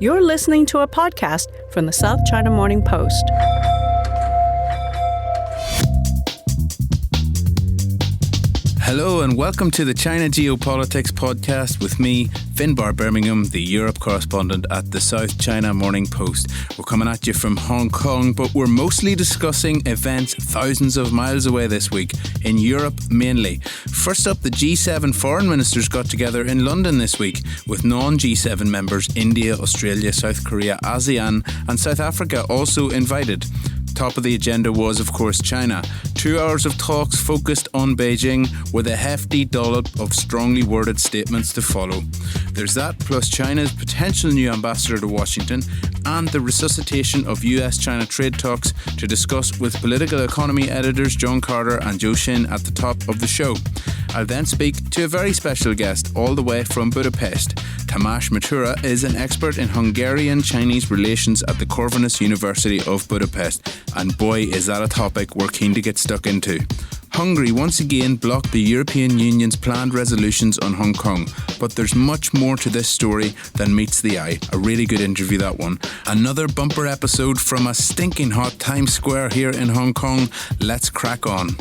You're listening to a podcast from the South China Morning Post. Hello and welcome to the China Geopolitics podcast with me, Finbar Birmingham, the Europe correspondent at the South China Morning Post. We're coming at you from Hong Kong, but we're mostly discussing events thousands of miles away this week, in Europe mainly. First up, the G7 foreign ministers got together in London this week, with non-G7 members India, Australia, South Korea, ASEAN and South Africa also invited. Top of the agenda was, of course, China. 2 hours of talks focused on Beijing with a hefty dollop of strongly worded statements to follow. There's that, plus China's potential new ambassador to Washington and the resuscitation of US-China trade talks to discuss with political economy editors John Carter and Zhou Xin at the top of the show. I'll then speak to a very special guest all the way from Budapest. Tamas Matura is an expert in Hungarian-Chinese relations at the Corvinus University of Budapest. And boy, is that a topic we're keen to get stuck into. Hungary once again blocked the European Union's planned resolutions on Hong Kong. But there's much more to this story than meets the eye. A really good interview, that one. Another bumper episode from a stinking hot Times Square here in Hong Kong. Let's crack on.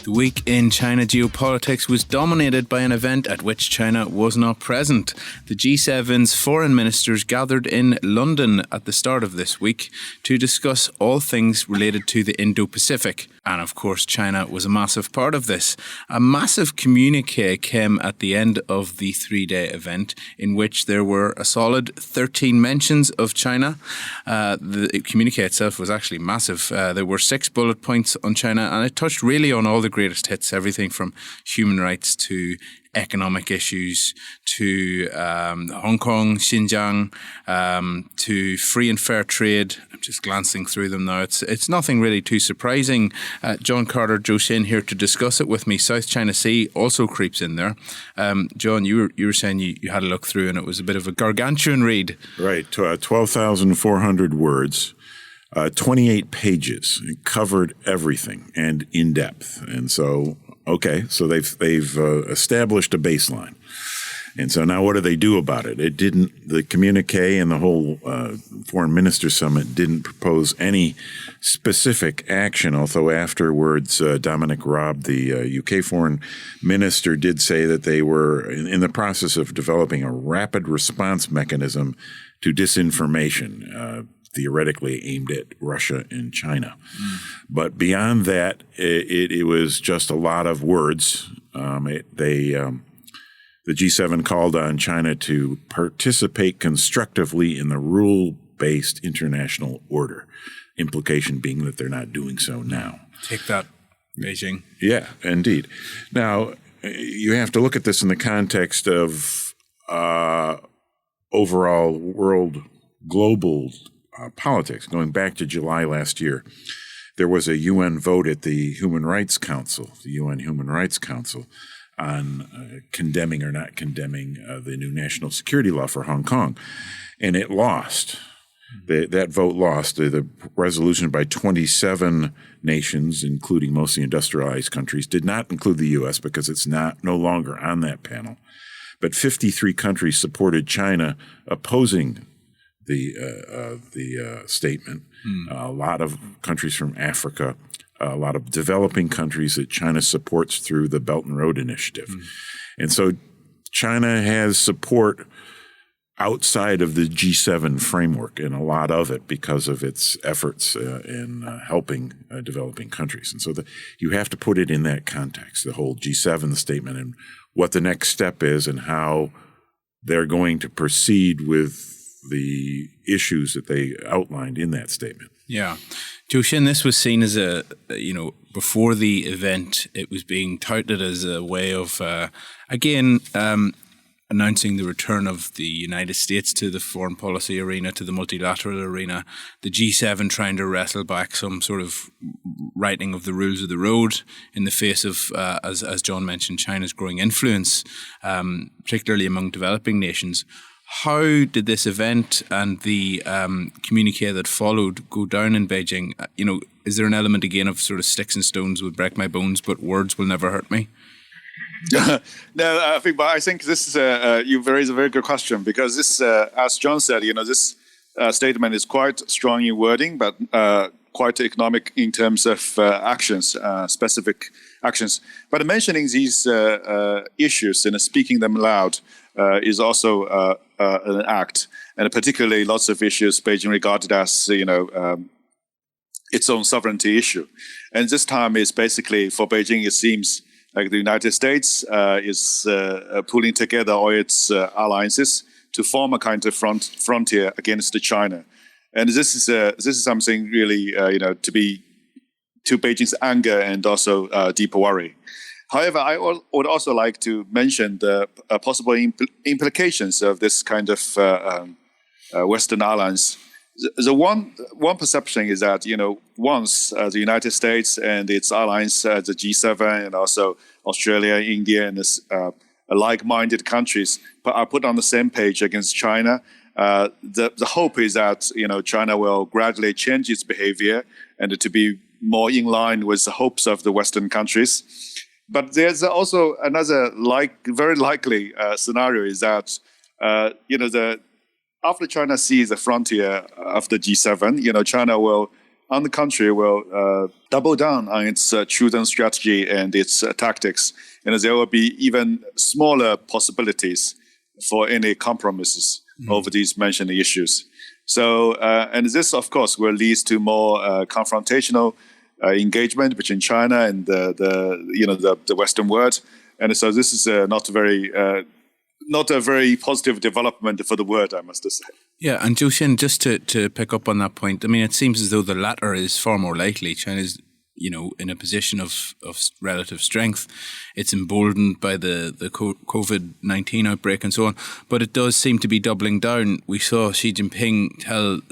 The week in China geopolitics was dominated by an event at which China was not present. The G7's foreign ministers gathered in London at the start of this week to discuss all things related to the Indo-Pacific. And of course, China was a massive part of this. A massive communiqué came at the end of the three-day event in which there were a solid 13 mentions of China. The communiqué itself was actually massive. There were 6 bullet points on China, and it touched really on all the greatest hits, everything from human rights to economic issues to Hong Kong, Xinjiang, to free and fair trade. I'm just glancing through them now. It's nothing really too surprising. John Carter, Zhou Xin here to discuss it with me. South China Sea also creeps in there. John, you were saying you had a look through and it was a bit of a gargantuan read. Right, 12,400 words. 28 pages. It covered everything and in depth. And so, so they've established a baseline. And so now what do they do about it? The communique and the whole Foreign Minister Summit didn't propose any specific action, although afterwards Dominic Raab, the UK Foreign Minister, did say that they were in the process of developing a rapid response mechanism to disinformation, theoretically aimed at Russia and China. But beyond that, it was just a lot of words. The G7 called on China to participate constructively in the rule-based international order, implication being that they're not doing so now. Take that, Beijing. Yeah, indeed. Now, you have to look at this in the context of overall world global politics. Going back to July last year, there was a UN vote at the Human Rights Council, the UN Human Rights Council, on condemning or not condemning the new national security law for Hong Kong. And it lost. That vote lost. The resolution by 27 nations, including mostly industrialized countries, did not include the U.S. because it's no longer on that panel. But 53 countries supported China opposing the statement. A lot of countries from Africa, a lot of developing countries that China supports through the Belt and Road Initiative. And so China has support outside of the G7 framework, and a lot of it because of its efforts in helping developing countries. And so you have to put it in that context, the whole G7 statement and what the next step is and how they're going to proceed with the issues that they outlined in that statement. Yeah. Zhou Xin, this was seen as before the event, it was being touted as a way of, announcing the return of the United States to the foreign policy arena, to the multilateral arena, the G7 trying to wrestle back some sort of writing of the rules of the road in the face of, as John mentioned, China's growing influence, particularly among developing nations. How did this event and the communique that followed go down in Beijing? Is there an element again of sort of sticks and stones would break my bones, but words will never hurt me? No, but I think this is you raise a very good question, because this, as John said, this statement is quite strong in wording, but quite economic in terms of actions, specific actions. But mentioning these issues and speaking them loud is also an act, and particularly lots of issues Beijing regarded as its own sovereignty issue. And this time is basically, for Beijing, it seems like the United States is pulling together all its alliances to form a kind of frontier against China. And this is something really, to Beijing's anger and also deep worry. However, I would also like to mention the possible implications of this kind of Western alliance. The one perception is that, once the United States and its allies, the G7 and also Australia, India, and like-minded countries are put on the same page against China, the hope is that, China will gradually change its behavior and to be more in line with the hopes of the Western countries. But there's also another very likely scenario is that, after China sees the frontier of the G7, China will, on the contrary, will double down on its chosen strategy and its tactics. And there will be even smaller possibilities for any compromises over these mentioned issues. So, and this, of course, will lead to more confrontational engagement between China and the Western world. And so this is not a very positive development for the world, I must say. Yeah, and Zhou Xin, just to pick up on that point, I mean, it seems as though the latter is far more likely. China's, in a position of relative strength. It's emboldened by the COVID-19 outbreak and so on, but it does seem to be doubling down. We saw Xi Jinping tell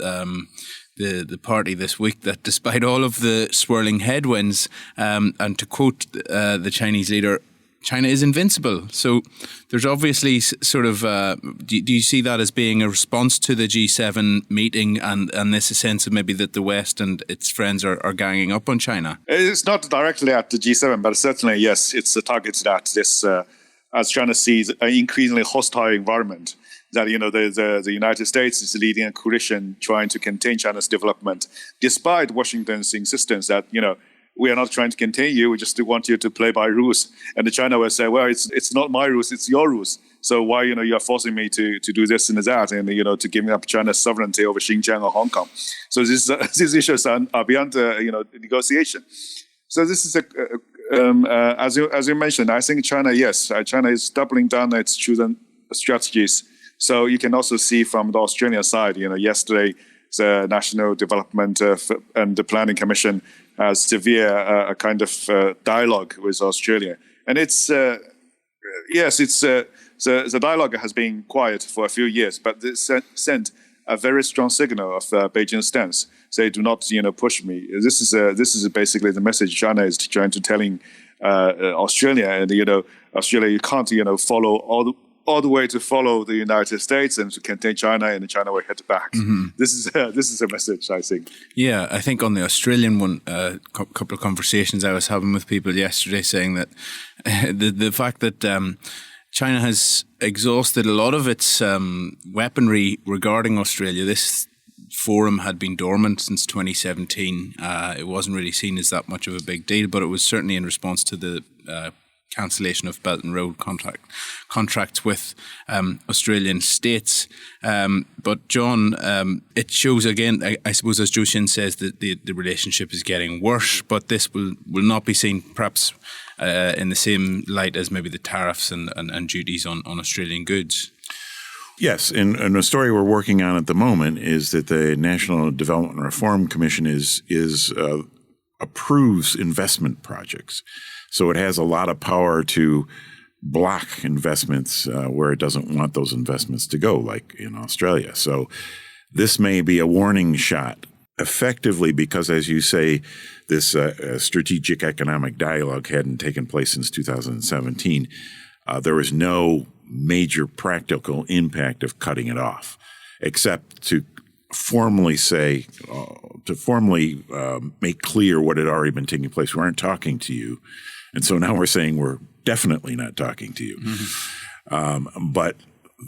the party this week that despite all of the swirling headwinds, and to quote the Chinese leader, China is invincible. So there's obviously sort of, do you see that as being a response to the G7 meeting and this sense of maybe that the West and its friends are ganging up on China? It's not directly at the G7, but certainly, yes, it's targeted at this, as China sees an increasingly hostile environment, that, the United States is leading a coalition trying to contain China's development, despite Washington's insistence that, we are not trying to contain you. We just want you to play by rules. And China will say, well, it's not my rules, it's your rules. So why, you are forcing me to do this and that, and, to giving up China's sovereignty over Xinjiang or Hong Kong. So these issues are beyond, negotiation. So this is, as you mentioned, I think China is doubling down its chosen strategies. So you can also see from the Australian side, yesterday, the National Development and the Planning Commission has severe a kind of dialogue with Australia. And it's, the dialogue has been quiet for a few years, but this sent a very strong signal of Beijing's stance. Say, do not, push me. This is basically the message China is trying to telling Australia. And, Australia, you can't, follow all the way to follow the United States and to contain China, and China will head back. Mm-hmm. This is a message, I think. Yeah, I think on the Australian one, a couple of conversations I was having with people yesterday saying that the fact that China has exhausted a lot of its weaponry regarding Australia. This forum had been dormant since 2017. It wasn't really seen as that much of a big deal, but it was certainly in response to the cancellation of Belt and Road contracts with Australian states. But John, it shows again, I suppose, as Zhou Xin says, that the relationship is getting worse, but this will not be seen perhaps in the same light as maybe the tariffs and duties on Australian goods. Yes, and a story we're working on at the moment is that the National Development and Reform Commission approves investment projects. So it has a lot of power to block investments where it doesn't want those investments to go, like in Australia. So this may be a warning shot, effectively, because, as you say, this strategic economic dialogue hadn't taken place since 2017. There was no major practical impact of cutting it off, except to formally say, make clear what had already been taking place. We aren't talking to you. And so now we're saying we're definitely not talking to you. But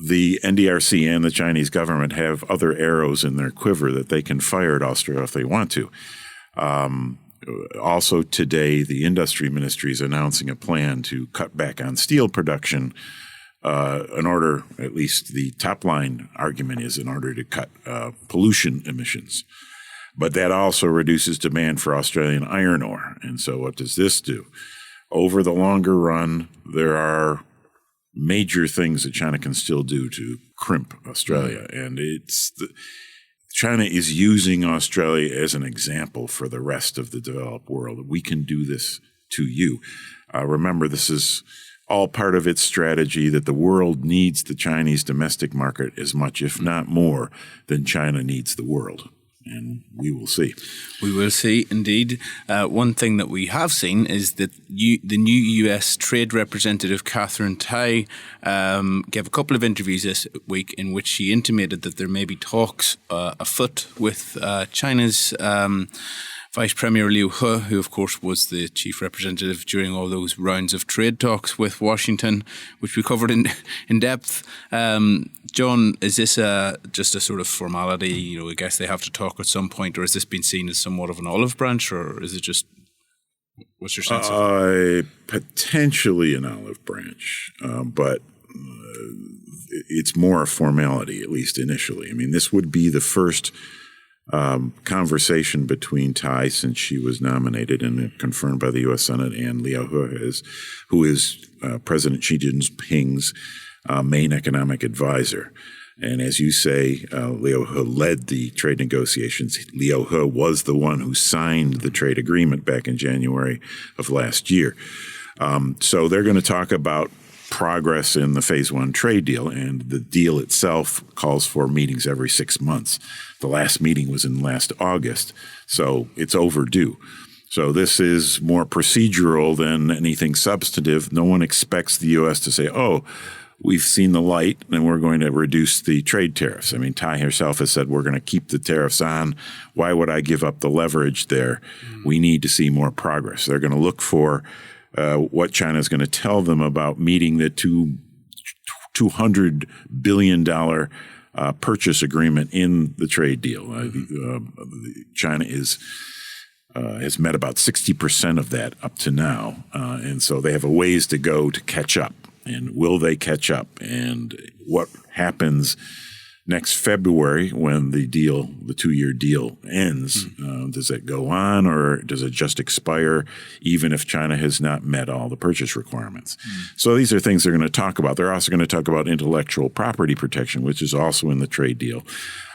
the NDRC and the Chinese government have other arrows in their quiver that they can fire at Australia if they want to. Also today, the industry ministry is announcing a plan to cut back on steel production in order, at least the top line argument is in order to cut pollution emissions. But that also reduces demand for Australian iron ore. And so what does this do? Over the longer run, there are major things that China can still do to crimp Australia. And China is using Australia as an example for the rest of the developed world. We can do this to you. Remember, this is all part of its strategy that the world needs the Chinese domestic market as much, if not more, than China needs the world. And we will see. We will see, indeed. One thing that we have seen is that the new U.S. Trade Representative Catherine Tai gave a couple of interviews this week in which she intimated that there may be talks afoot with China's Vice Premier Liu He, who of course was the chief representative during all those rounds of trade talks with Washington, which we covered in depth. John, is this just a sort of formality? I guess they have to talk at some point, or has this been seen as somewhat of an olive branch, or is it just, what's your sense of it? Potentially an olive branch, but it's more a formality, at least initially. I mean, this would be the first conversation between Tai since she was nominated and confirmed by the U.S. Senate, and Liu He who is President Xi Jinping's main economic advisor. And as you say, Liu He led the trade negotiations. Liu He was the one who signed the trade agreement back in January of last year. So they're going to talk about progress in the Phase 1 trade deal, and the deal itself calls for meetings every 6 months. The last meeting was in last August, so it's overdue. So this is more procedural than anything substantive. No one expects the U.S. to say, oh, we've seen the light and we're going to reduce the trade tariffs. I mean, Tai herself has said we're going to keep the tariffs on. Why would I give up the leverage there? We need to see more progress. They're going to look for what China is going to tell them about meeting the $200 billion purchase agreement in the trade deal. China has met about 60% of that up to now, and so they have a ways to go to catch up. And will they catch up? And what happens next February when the 2-year deal ends? Does it go on, or does it just expire even if China has not met all the purchase requirements? So these are things they're going to talk about. They're also going to talk about intellectual property protection, which is also in the trade deal.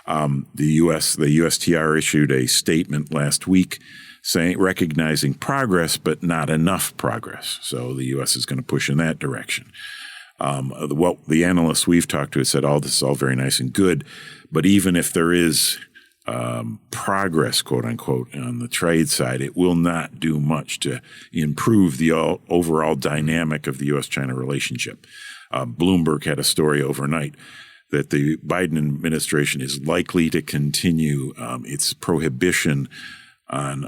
The USTR issued a statement last week recognizing progress, but not enough progress. So the U.S. is going to push in that direction. What the analysts we've talked to have said, this is all very nice and good, but even if there is progress, quote unquote, on the trade side, it will not do much to improve the overall dynamic of the U.S.-China relationship. Bloomberg had a story overnight that the Biden administration is likely to continue its prohibition on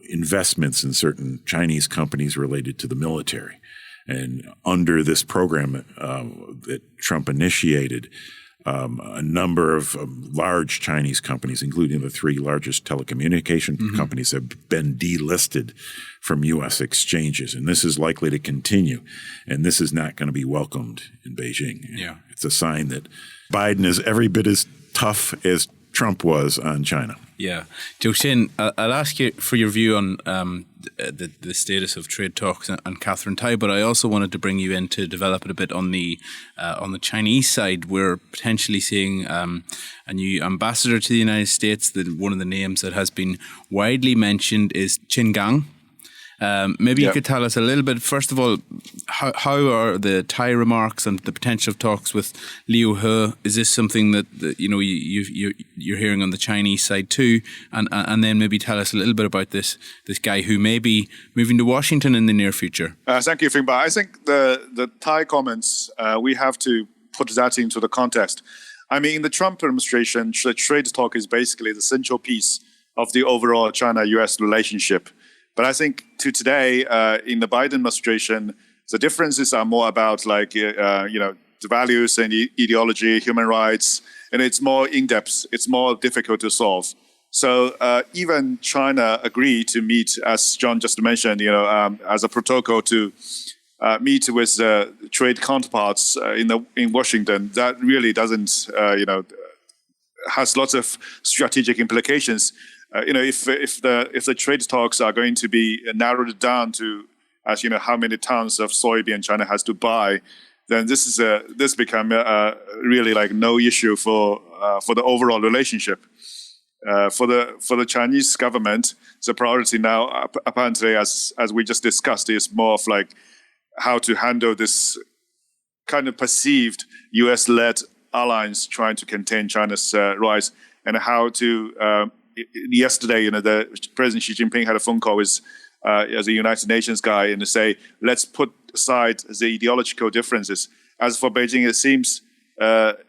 investments in certain Chinese companies related to the military. And under this program that Trump initiated, a number of large Chinese companies, including the 3 largest telecommunication companies, have been delisted from U.S. exchanges. And this is likely to continue. And this is not going to be welcomed in Beijing. Yeah. It's a sign that Biden is every bit as tough as Trump was on China. Yeah. Joe-Shin, I'll ask you for your view on the status of trade talks and Catherine Tai, but I also wanted to bring you in to develop it a bit on the Chinese side. We're potentially seeing a new ambassador to the United States. One of the names that has been widely mentioned is Qin Gang. Maybe you could tell us a little bit, first of all, how are the Tai remarks and the potential talks with Liu He? Is this something that you're hearing on the Chinese side too? And then maybe tell us a little bit about this guy who may be moving to Washington in the near future. Thank you, Finbar. I think the Tai comments, we have to put that into the context. I mean, in the Trump administration, the trade talk is basically the central piece of the overall China-U.S. relationship. But I think to today, in the Biden administration, The differences are more about the values and ideology, human rights, and it's more in-depth. It's more difficult to solve. So even China agreed to meet, as John just mentioned, as a protocol to meet with trade counterparts in Washington. That really doesn't, has lots of strategic implications. If the trade talks are going to be narrowed down to, as you know, how many tons of soybean China has to buy, then this become really like no issue for the overall relationship. For the Chinese government, the priority now, apparently, as we just discussed, is more of like how to handle this kind of perceived U.S.-led alliance trying to contain China's rise, and how to. Yesterday, the President Xi Jinping had a phone call with as a United Nations guy, and to say, let's put aside the ideological differences. As for Beijing, it seems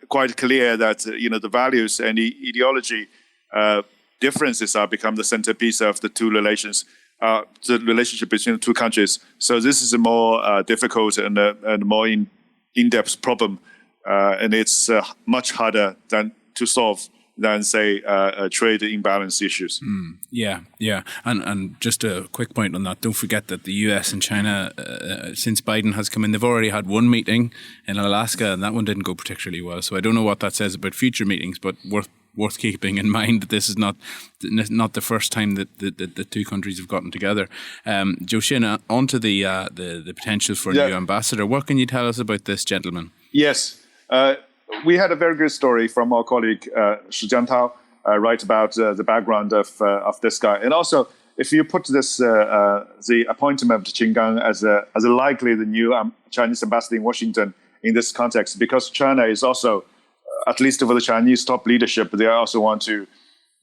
quite clear that the values and the ideology differences are become the centerpiece of the two relations, the relationship between the two countries. So this is a more difficult and more in-depth problem, and it's much harder to solve than, say, trade imbalance issues. Yeah. And just a quick point on that. Don't forget that the US and China, since Biden has come in, they've already had one meeting in Alaska, and that one didn't go particularly well. So I don't know what that says about future meetings, but worth keeping in mind that this is not the first time that the two countries have gotten together. Zhou Xin, on to the potential for a new ambassador. What can you tell us about this gentleman? Yes. We had a very good story from our colleague Shi Jiantao, write about the background of this guy, and also if you put this the appointment of Qin Gang as a likely the new Chinese ambassador in Washington in this context, because China is also, at least for the Chinese top leadership, they also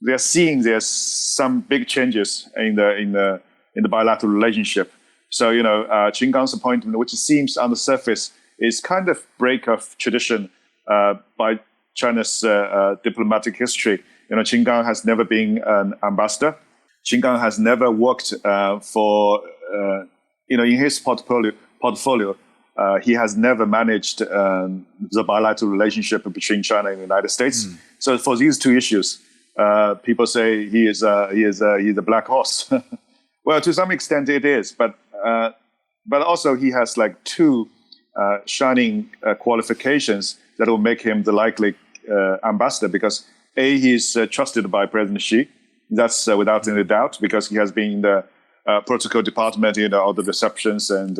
they're seeing there's some big changes in the bilateral relationship. So Qin Gang's appointment, which seems on the surface is kind of break of tradition. By China's diplomatic history, Qin Gang has never been an ambassador. Qin Gang has never worked for, in his portfolio, he has never managed the bilateral relationship between China and the United States. So for these two issues, people say he is a black horse. Well, to some extent it is, but also he has like two shining qualifications that will make him the likely ambassador, because A, he's trusted by President Xi. That's without any doubt, because he has been in the protocol department, all the receptions and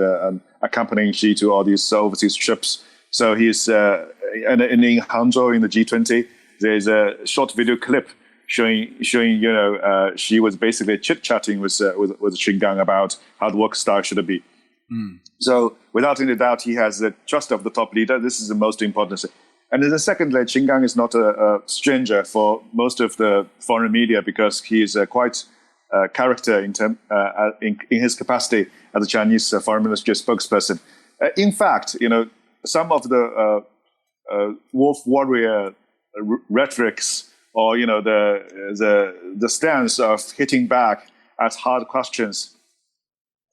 accompanying Xi to all these overseas trips. So he's and in Hangzhou in the G20, there's a short video clip showing Xi was basically chit-chatting with Qin Gang about how the work style should be. So without any doubt, he has the trust of the top leader. This is the most important thing. And then secondly, Qin Gang is not a stranger for most of the foreign media, because he is quite a character in his capacity as a Chinese foreign ministry spokesperson. In fact, some of the wolf warrior rhetorics, or the stance of hitting back at hard questions,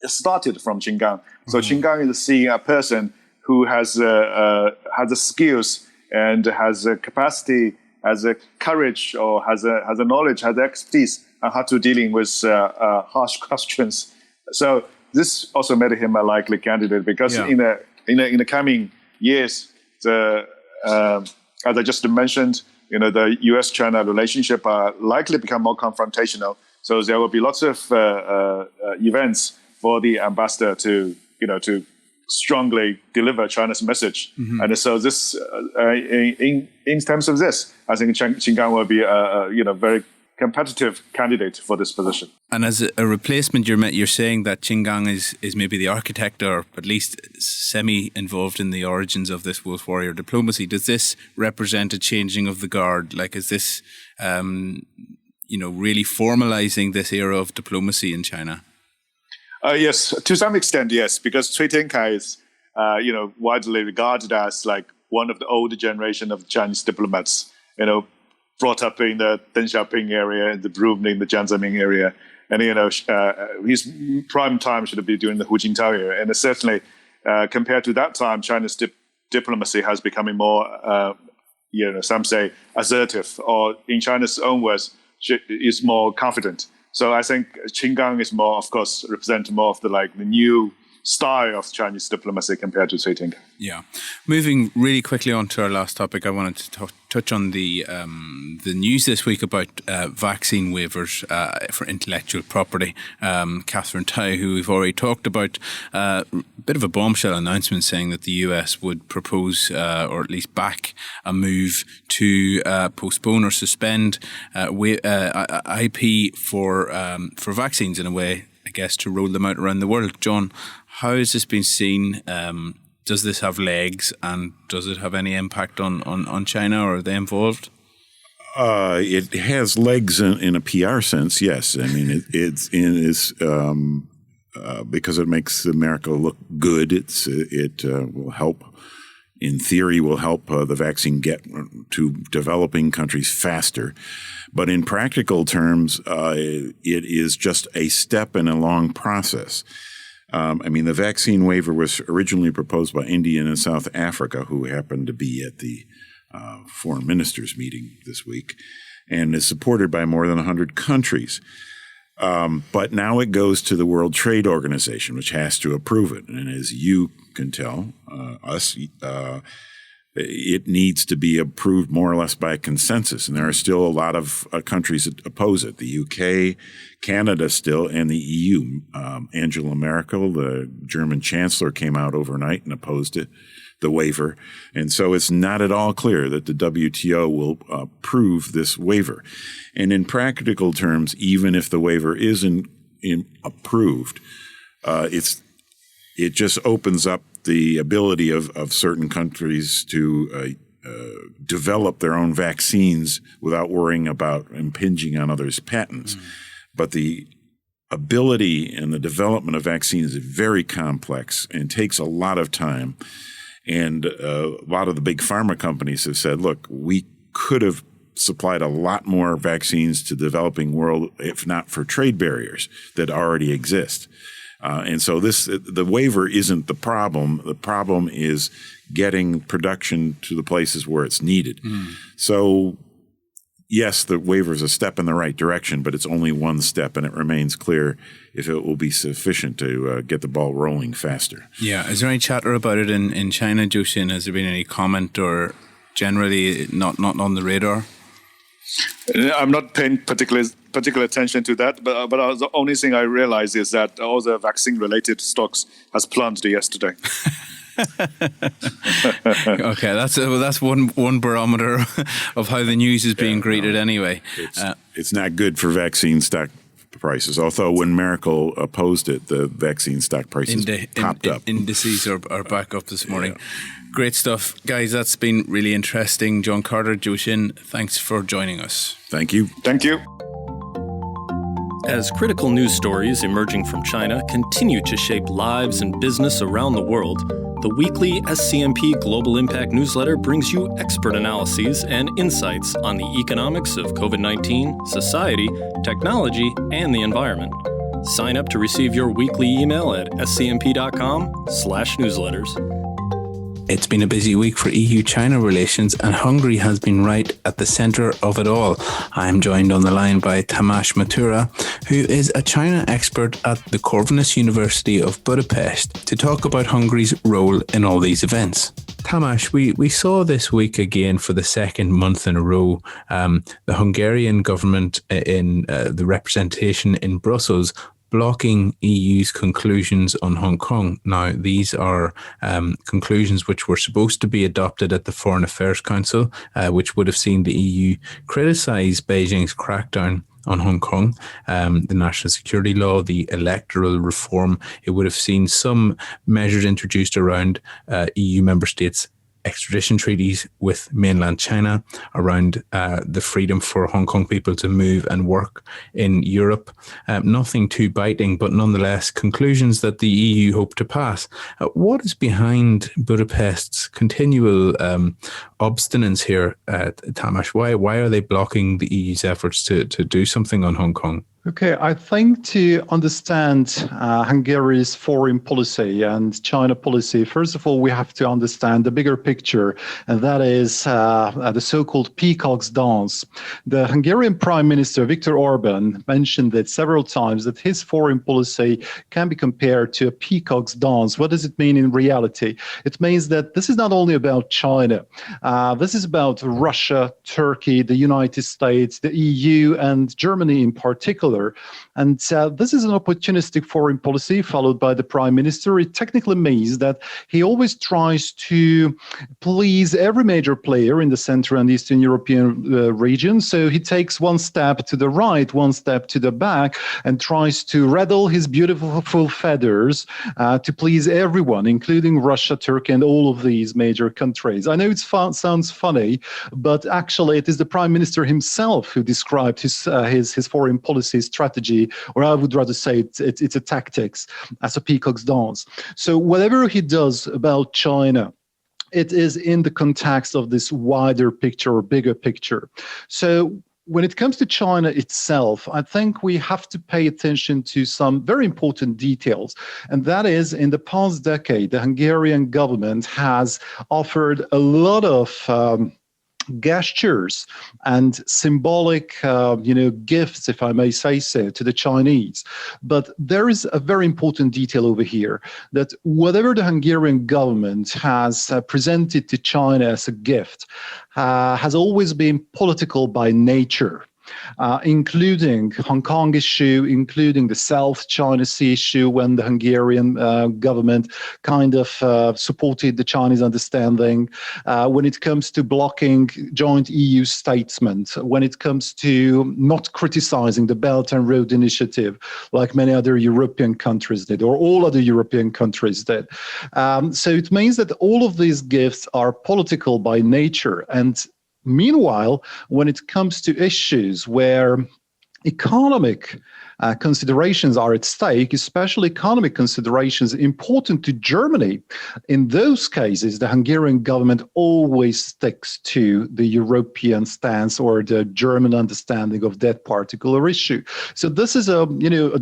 started from Qin Gang. So Qin Gang is seeing a person who has the skills and has a capacity, has a courage, or has a knowledge, has expertise on how to dealing with harsh questions. So this also made him a likely candidate, because in the coming years, as I just mentioned, the U.S.-China relationship are likely to become more confrontational. So there will be lots of events for the ambassador to strongly deliver China's message. And so this, in terms of this, I think Qin Gang will be a very competitive candidate for this position. And as a replacement, you're saying that Qin Gang is maybe the architect, or at least semi-involved in the origins of this wolf warrior diplomacy. Does this represent a changing of the guard? Like, is this really formalizing this era of diplomacy in China? Yes, to some extent, yes, because Cui Tiankai is, widely regarded as like one of the older generation of Chinese diplomats, brought up in the Deng Xiaoping area, in the Brunei, in the Jiang Zemin area. And, his prime time should be during the Hu Jintao era. And certainly compared to that time, China's diplomacy has becoming more, some say assertive, or in China's own words, is more confident. So I think Qinggang is more, of course, represent more of the new style of Chinese diplomacy compared to Cui Ting. Yeah. Moving really quickly on to our last topic, I wanted to touch on the news this week about vaccine waivers for intellectual property. Catherine Tai, who we've already talked about, a bit of a bombshell announcement saying that the US would propose or at least back a move to postpone or suspend IP for vaccines in a way, I guess, to roll them out around the world. John, how has this been seen? Does this have legs, and does it have any impact on China, or are they involved? It has legs in a PR sense, yes. I mean, it's because it makes America look good. It will help, in theory, will help the vaccine get to developing countries faster. But in practical terms, it is just a step in a long process. The vaccine waiver was originally proposed by India and South Africa, who happened to be at the foreign ministers meeting this week, and is supported by more than 100 countries. But now it goes to the World Trade Organization, which has to approve it. And as you can tell, it needs to be approved more or less by consensus. And there are still a lot of countries that oppose it. The UK, Canada still, and the EU. Angela Merkel, the German chancellor, came out overnight and opposed it, the waiver. And so it's not at all clear that the WTO will approve this waiver. And in practical terms, even if the waiver isn't approved, it just opens up the ability of certain countries to develop their own vaccines without worrying about impinging on others' patents. But the ability and the development of vaccines is very complex and takes a lot of time. And a lot of the big pharma companies have said, look, we could have supplied a lot more vaccines to the developing world if not for trade barriers that already exist. And so the waiver isn't the problem. The problem is getting production to the places where it's needed. So, yes, the waiver is a step in the right direction, but it's only one step, and it remains clear if it will be sufficient to get the ball rolling faster. Yeah. Is there any chatter about it in China, Jushin? Has there been any comment, or generally not on the radar? I'm not paying particular attention to that, but the only thing I realize is that all the vaccine-related stocks has plunged yesterday. Okay, that's one barometer of how the news is being greeted. Anyway, it's not good for vaccine stock prices. Although when Merkel opposed it, the vaccine stock prices popped up. Indices are back up this morning. Yeah. Great stuff. Guys, that's been really interesting. John Carter, Jushin, thanks for joining us. Thank you. Thank you. As critical news stories emerging from China continue to shape lives and business around the world, the weekly SCMP Global Impact newsletter brings you expert analyses and insights on the economics of COVID-19, society, technology, and the environment. Sign up to receive your weekly email at scmp.com/newsletters. It's been a busy week for EU-China relations, and Hungary has been right at the centre of it all. I'm joined on the line by Tamas Matura, who is a China expert at the Corvinus University of Budapest, to talk about Hungary's role in all these events. Tamas, we saw this week again for the second month in a row, the Hungarian government in the representation in Brussels blocking EU's conclusions on Hong Kong. Now, these are conclusions which were supposed to be adopted at the Foreign Affairs Council, which would have seen the EU criticise Beijing's crackdown on Hong Kong, the national security law, the electoral reform. It would have seen some measures introduced around EU member states' extradition treaties with mainland China, around the freedom for Hong Kong people to move and work in Europe. Nothing too biting, but nonetheless conclusions that the EU hope to pass. What is behind Budapest's continual obstinance here, Tamas? Why are they blocking the EU's efforts to do something on Hong Kong? Okay, I think to understand Hungary's foreign policy and China policy, first of all, we have to understand the bigger picture, and that is the so-called peacock's dance. The Hungarian Prime Minister, Viktor Orban, mentioned it several times that his foreign policy can be compared to a peacock's dance. What does it mean in reality? It means that this is not only about China. This is about Russia, Turkey, the United States, the EU, and Germany in particular. And this is an opportunistic foreign policy followed by the prime minister. It technically means that he always tries to please every major player in the Central and Eastern European region. So he takes one step to the right, one step to the back, and tries to rattle his beautiful feathers to please everyone, including Russia, Turkey, and all of these major countries. I know it sounds funny, but actually it is the prime minister himself who described his foreign policy strategy, or I would rather say it's a tactics, as a peacock's dance. So whatever he does about China, it is in the context of this wider picture or bigger picture. So when it comes to China itself, I think we have to pay attention to some very important details. And that is, in the past decade, the Hungarian government has offered a lot of gestures and symbolic, gifts, if I may say so, to the Chinese. But there is a very important detail over here, that whatever the Hungarian government has presented to China as a gift has always been political by nature. Including Hong Kong issue, including the South China Sea issue, when the Hungarian government kind of supported the Chinese understanding, when it comes to blocking joint EU statements, when it comes to not criticizing the Belt and Road Initiative, like many other European countries did, or all other European countries did. So it means that all of these gifts are political by nature. And meanwhile, when it comes to issues where economic considerations are at stake, especially economic considerations important to Germany, in those cases, the Hungarian government always sticks to the European stance or the German understanding of that particular issue. So this is a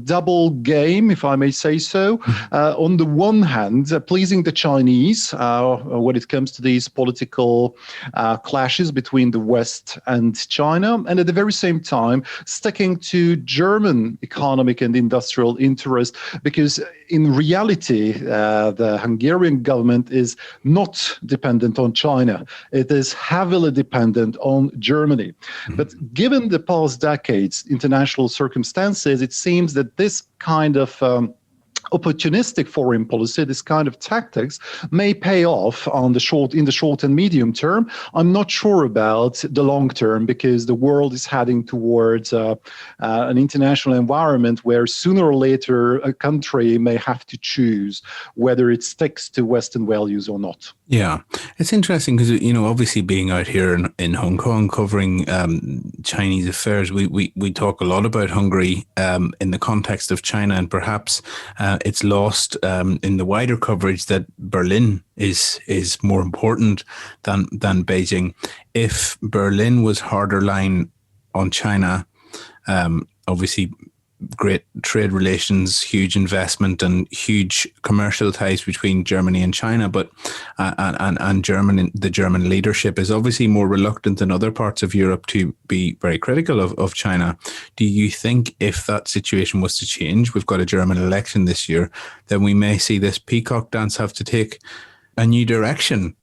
double game, if I may say so. On the one hand, pleasing the Chinese when it comes to these political clashes between the West and China, and at the very same time, sticking to German economic and industrial interest, because in reality, the Hungarian government is not dependent on China. It is heavily dependent on Germany. Mm-hmm. But given the past decades, international circumstances, it seems that this kind of opportunistic foreign policy, this kind of tactics, may pay off in the short and medium term. I'm not sure about the long term, because the world is heading towards an international environment where sooner or later a country may have to choose whether it sticks to Western values or not. Yeah, it's interesting because, obviously being out here in Hong Kong covering Chinese affairs, we talk a lot about Hungary in the context of China, and perhaps it's lost in the wider coverage that Berlin is more important than Beijing. If Berlin was harder line on China, obviously great trade relations, huge investment, and huge commercial ties between Germany and China, but the German leadership is obviously more reluctant than other parts of Europe to be very critical of China. Do you think if that situation was to change, we've got a German election this year, then we may see this peacock dance have to take a new direction?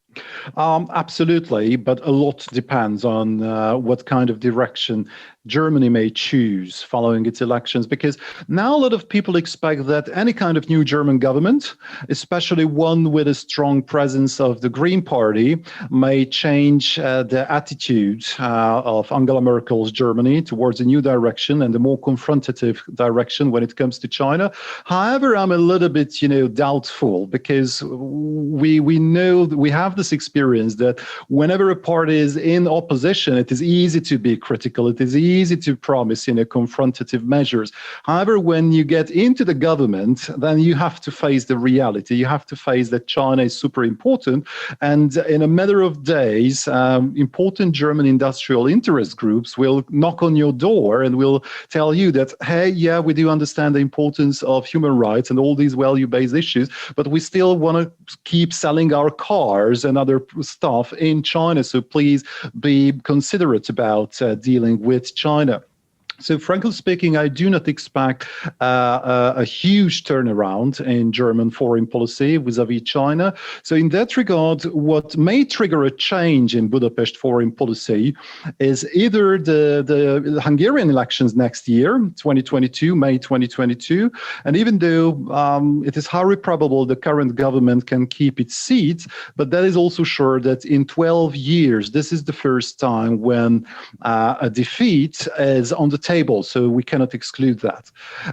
Absolutely, but a lot depends on what kind of direction Germany may choose following its elections, because now a lot of people expect that any kind of new German government, especially one with a strong presence of the Green Party, may change the attitude of Angela Merkel's Germany towards a new direction and a more confrontative direction when it comes to China. However, I'm a little bit, doubtful, because we know that we have this experience that whenever a party is in opposition, it is easy to be critical. It is easy easy to promise, confrontative measures. However, when you get into the government, then you have to face the reality. You have to face that China is super important. And in a matter of days, important German industrial interest groups will knock on your door and will tell you that, hey, yeah, we do understand the importance of human rights and all these value-based issues, but we still want to keep selling our cars and other stuff in China. So please be considerate about dealing with China. So frankly speaking, I do not expect a huge turnaround in German foreign policy vis-à-vis China. So in that regard, what may trigger a change in Budapest foreign policy is either the Hungarian elections next year, 2022, May 2022. And even though it is highly probable the current government can keep its seat, but that is also sure that in 12 years, this is the first time when a defeat is on the table, so we cannot exclude that.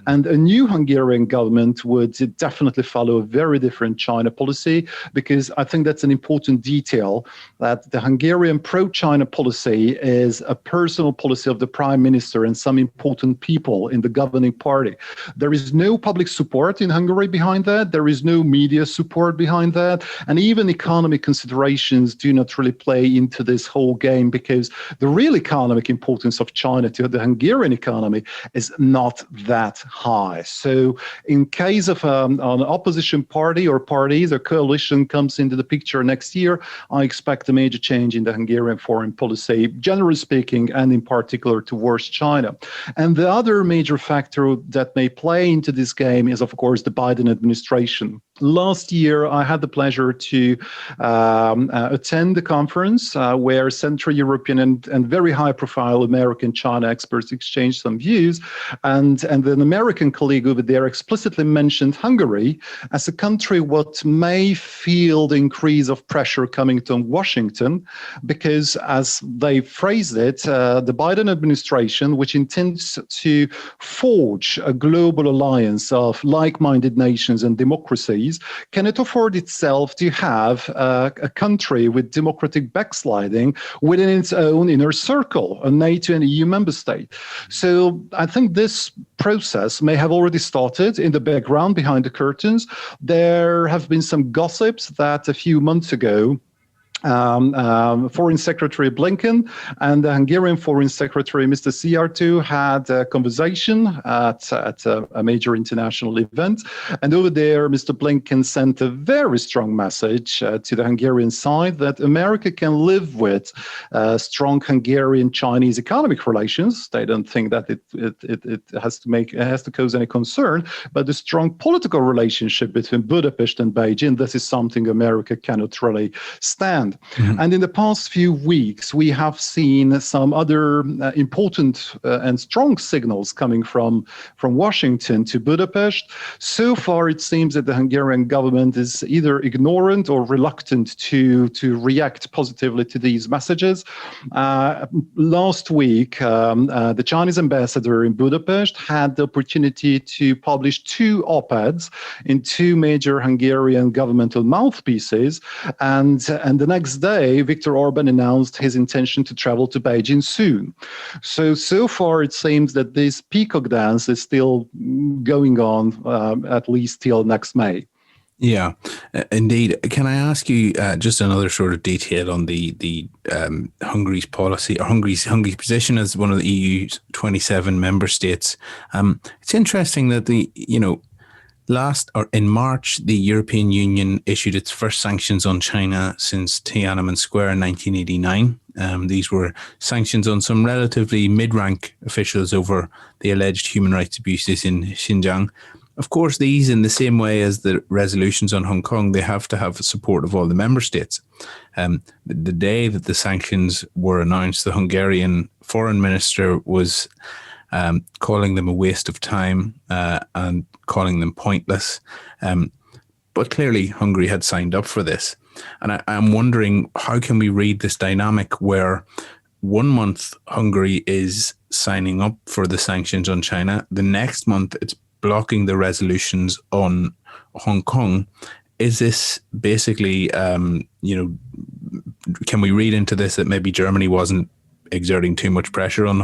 And a new Hungarian government would definitely follow a very different China policy, because I think that's an important detail, that the Hungarian pro-China policy is a personal policy of the prime minister and some important people in the governing party. There is no public support in Hungary behind that. There is no media support behind that. And even economic considerations do not really play into this whole game, because the real economic importance of China to the Hungarian economy is not that high. So in case of an opposition party or parties or coalition comes into the picture next year, I expect a major change in the Hungarian foreign policy, generally speaking, and in particular towards China. And the other major factor that may play into this game is, of course, the Biden administration. Last year, I had the pleasure to attend the conference where Central European and very high-profile American China experts exchanged some views. And an American colleague over there explicitly mentioned Hungary as a country what may feel the increase of pressure coming to Washington, because, as they phrased it, the Biden administration, which intends to forge a global alliance of like-minded nations and democracies, cannot afford itself to have a country with democratic backsliding within its own inner circle, a NATO and EU member state. So I think this process may have already started in the background behind the curtains. There have been some gossips that a few months ago, Foreign Secretary Blinken and the Hungarian Foreign Secretary Mr. Szijjártó had a conversation at a major international event. And over there, Mr. Blinken sent a very strong message to the Hungarian side that America can live with strong Hungarian-Chinese economic relations. They don't think that it has to cause any concern, but the strong political relationship between Budapest and Beijing, this is something America cannot really stand. Mm-hmm. And in the past few weeks, we have seen some other important and strong signals coming from Washington to Budapest. So far, it seems that the Hungarian government is either ignorant or reluctant to react positively to these messages. Last week, the Chinese ambassador in Budapest had the opportunity to publish 2 op-eds in 2 major Hungarian governmental mouthpieces, and the next day, Viktor Orban announced his intention to travel to Beijing soon. So far, it seems that this peacock dance is still going on, at least till next May. Yeah, indeed. Can I ask you just another sort of detail on the Hungary's policy, or Hungary's position as one of the EU's 27 member states? It's interesting that in March, the European Union issued its first sanctions on China since Tiananmen Square in 1989. These were sanctions on some relatively mid-rank officials over the alleged human rights abuses in Xinjiang. Of course, these, in the same way as the resolutions on Hong Kong, they have to have the support of all the member states. The day that the sanctions were announced, the Hungarian foreign minister was calling them a waste of time and calling them pointless. But clearly, Hungary had signed up for this. And I'm wondering, how can we read this dynamic where 1 month Hungary is signing up for the sanctions on China, the next month it's blocking the resolutions on Hong Kong? Is this basically, can we read into this that maybe Germany wasn't exerting too much pressure on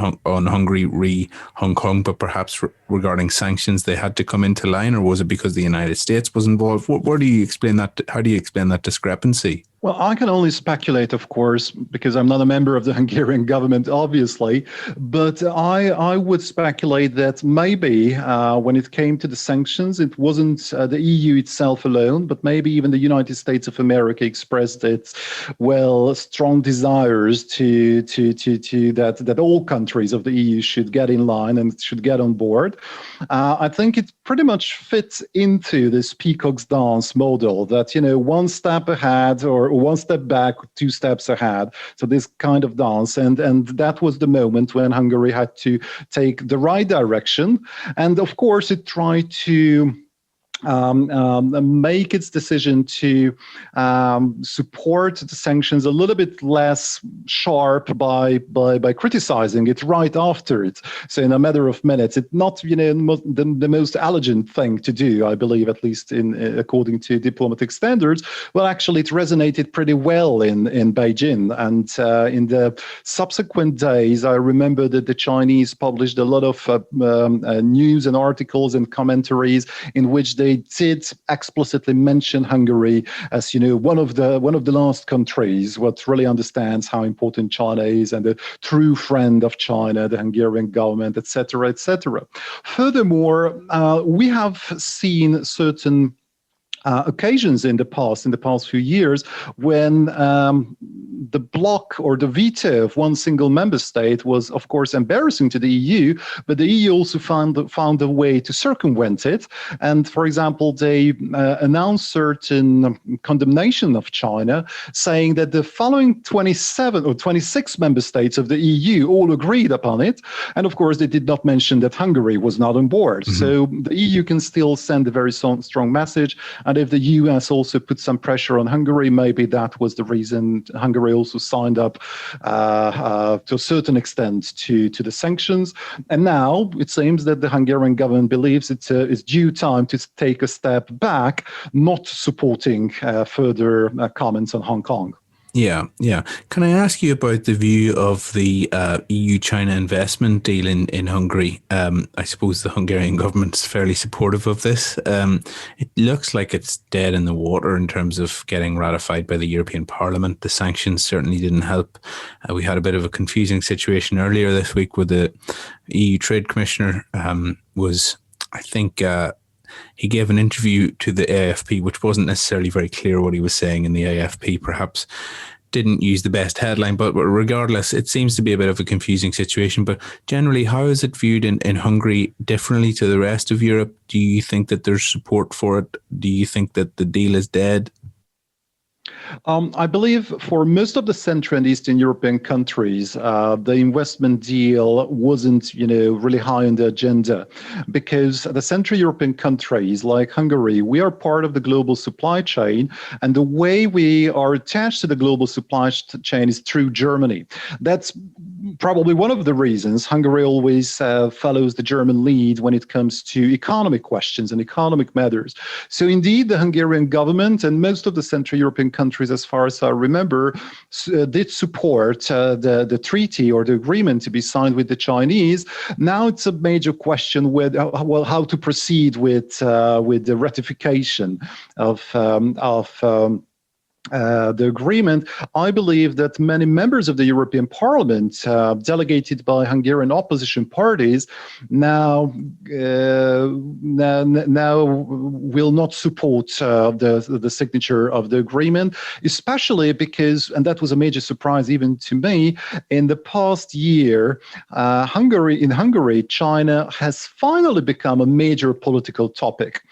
Hungary Hong Kong, but perhaps regarding sanctions they had to come into line, or was it because the United States was involved? Where do you explain that? How do you explain that discrepancy? Well, I can only speculate, of course, because I'm not a member of the Hungarian government, obviously. But I would speculate that maybe when it came to the sanctions, it wasn't the EU itself alone, but maybe even the United States of America expressed its, strong desires to that all countries of the EU should get in line and should get on board. I think it pretty much fits into this peacock's dance model that, one step ahead or one step back, two steps ahead. So this kind of dance. And that was the moment when Hungary had to take the right direction. And of course, it tried to make its decision to support the sanctions a little bit less sharp by criticizing it right after it. So in a matter of minutes, it's not the most elegant thing to do, I believe, at least according to diplomatic standards. Well, actually, it resonated pretty well in Beijing, and in the subsequent days, I remember that the Chinese published a lot of news and articles and commentaries in which they did explicitly mention Hungary as, one of the last countries what really understands how important China is and a true friend of China, the Hungarian government, etc., etc. Furthermore, we have seen certain occasions in the past few years when the block or the veto of one single member state was, of course, embarrassing to the EU, but the EU also found a way to circumvent it. And, for example, they announced certain condemnation of China, saying that the following 27 or 26 member states of the EU all agreed upon it. And, of course, they did not mention that Hungary was not on board. Mm-hmm. So the EU can still send a very strong message. And if the US also put some pressure on Hungary, maybe that was the reason Hungary also signed up to a certain extent to the sanctions. And now it seems that the Hungarian government believes it's due time to take a step back, not supporting further comments on Hong Kong. Yeah. Can I ask you about the view of the EU-China investment deal in Hungary? I suppose the Hungarian government's fairly supportive of this. It looks like it's dead in the water in terms of getting ratified by the European Parliament. The sanctions certainly didn't help. We had a bit of a confusing situation earlier this week where the EU Trade Commissioner he gave an interview to the AFP, which wasn't necessarily very clear what he was saying in the AFP, perhaps didn't use the best headline, but regardless, it seems to be a bit of a confusing situation. But generally, how is it viewed in Hungary differently to the rest of Europe? Do you think that there's support for it? Do you think that the deal is dead? I believe for most of the Central and Eastern European countries, the investment deal wasn't, really high on the agenda, because the Central European countries like Hungary, we are part of the global supply chain, and the way we are attached to the global supply chain is through Germany. That's probably one of the reasons Hungary always follows the German lead when it comes to economic questions and economic matters. So indeed, the Hungarian government and most of the Central European countries, as far as I remember, did support the treaty or the agreement to be signed with the Chinese. Now it's a major question how to proceed with the ratification of the agreement. I believe that many members of the European Parliament, delegated by Hungarian opposition parties, now will not support the signature of the agreement, especially because, and that was a major surprise even to me, in the past year, in Hungary, China has finally become a major political topic.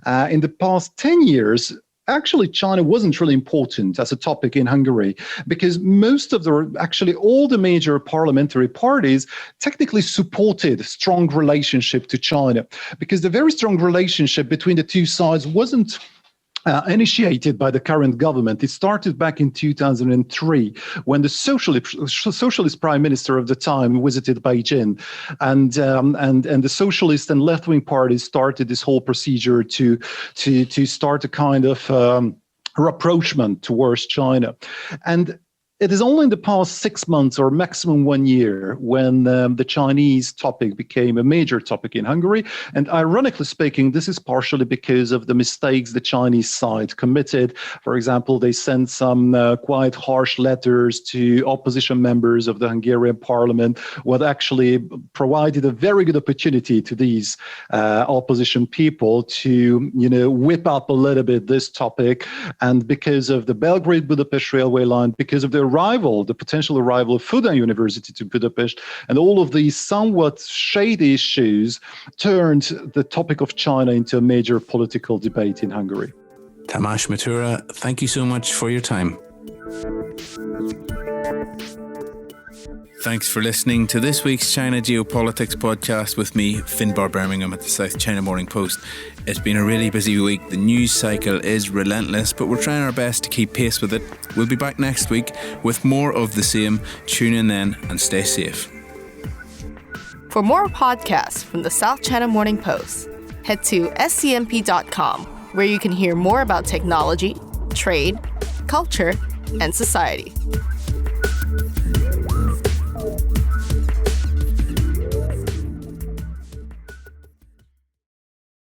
In the past 10 years, actually, China wasn't really important as a topic in Hungary, because all the major parliamentary parties technically supported a strong relationship to China, because the very strong relationship between the two sides wasn't initiated by the current government. It started back in 2003 when the socialist prime minister of the time visited Beijing, and the socialist and left-wing parties started this whole procedure to start a kind of rapprochement towards China. And It is only in the past 6 months or maximum 1 year when the Chinese topic became a major topic in Hungary. And ironically speaking, this is partially because of the mistakes the Chinese side committed. For example, they sent some quite harsh letters to opposition members of the Hungarian parliament, what actually provided a very good opportunity to these opposition people to, whip up a little bit this topic. And because of the Belgrade-Budapest railway line, because of the potential arrival of Corvinus University to Budapest, and all of these somewhat shady issues turned the topic of China into a major political debate in Hungary. Tamas, Matura, thank you so much for your time. Thanks for listening to this week's China Geopolitics podcast with me, Finbar Birmingham at the South China Morning Post. It's been a really busy week. The news cycle is relentless, but we're trying our best to keep pace with it. We'll be back next week with more of the same. Tune in then and stay safe. For more podcasts from the South China Morning Post, head to scmp.com, where you can hear more about technology, trade, culture, and society.